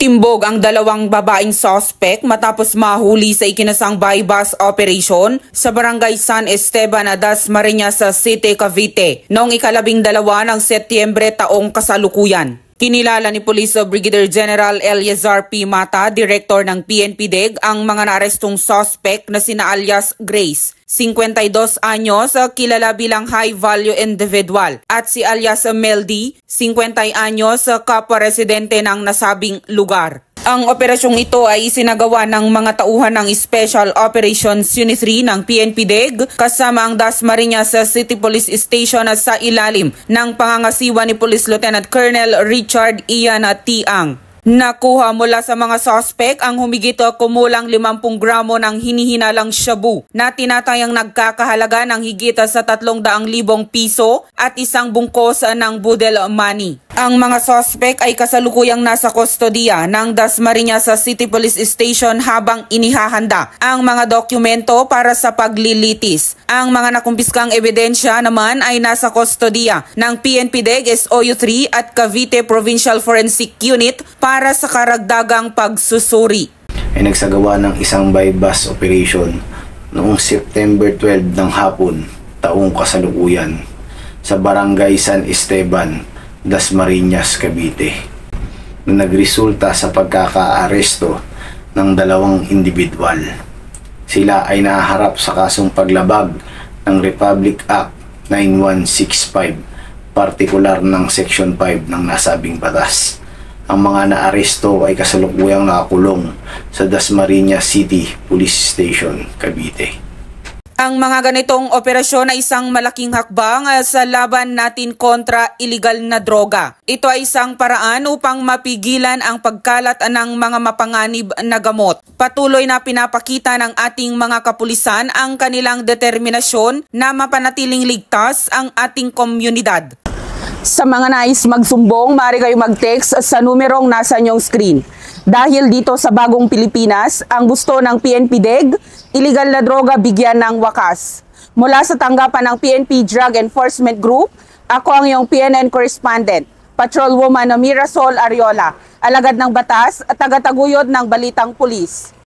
Timbog ang dalawang babaeng suspect matapos mahuli sa ikinasang bypass operation sa barangay San Esteban, Dasmariñas City, Cavite noong ika-12 ng Setyembre taong kasalukuyan. Kinilala ni Police Brigadier General Eleazar P. Mata, Director ng PNP-DEG, ang mga naarestong suspect na sina alias Grace, 52 anyos, kilala bilang high-value individual, at si alias Meldy, 50 anyos, kapwa-residente ng nasabing lugar. Ang operasyong ito ay isinagawa ng mga tauhan ng Special Operations Unit 3 ng PNP-DEG kasama ang Dasmariñas City Police Station sa ilalim ng pangangasiwa ni Police Lieutenant Colonel Richard Ian Tiang. Nakuha mula sa mga suspect ang humigit kumulang 50 gramo ng hinihinalang shabu na tinatayang nagkakahalaga ng higit sa 300,000 piso at isang bungkos ng budel money. Ang mga suspect ay kasalukuyang nasa kustodiya ng Dasmariñas City Police Station habang inihahanda ang mga dokumento para sa paglilitis. Ang mga nakumpiskang ebidensya naman ay nasa kustodiya ng PNP-DEG SOU3 at Cavite Provincial Forensic Unit para sa karagdagang pagsusuri. Ay nagsagawa ng isang bypass operation noong September 12 ng hapon taong kasalukuyan sa barangay San Esteban, Dasmariñas, Cavite, na nagresulta sa pagkakaaresto ng dalawang individual. Sila ay naharap sa kasong paglabag ng Republic Act 9165, partikular ng Section 5 ng nasabing batas. Ang mga naaresto ay kasalukuyang nakakulong sa Dasmariñas City Police Station, Cavite. Ang mga ganitong operasyon ay isang malaking hakbang sa laban natin kontra iligal na droga. Ito ay isang paraan upang mapigilan ang pagkalat ng mga mapanganib na gamot. Patuloy na pinapakita ng ating mga kapulisan ang kanilang determinasyon na mapanatiling ligtas ang ating komunidad. Sa mga nais magsumbong, maaari kayo mag-text sa numerong nasa inyong screen. Dahil dito sa bagong Pilipinas, ang gusto ng PNP-DEG, iligal na droga bigyan ng wakas. Mula sa tanggapan ng PNP Drug Enforcement Group, ako ang iyong PNN correspondent, Patrolwoman Mirasol Ariola, alagad ng batas at tagataguyod ng Balitang Pulis.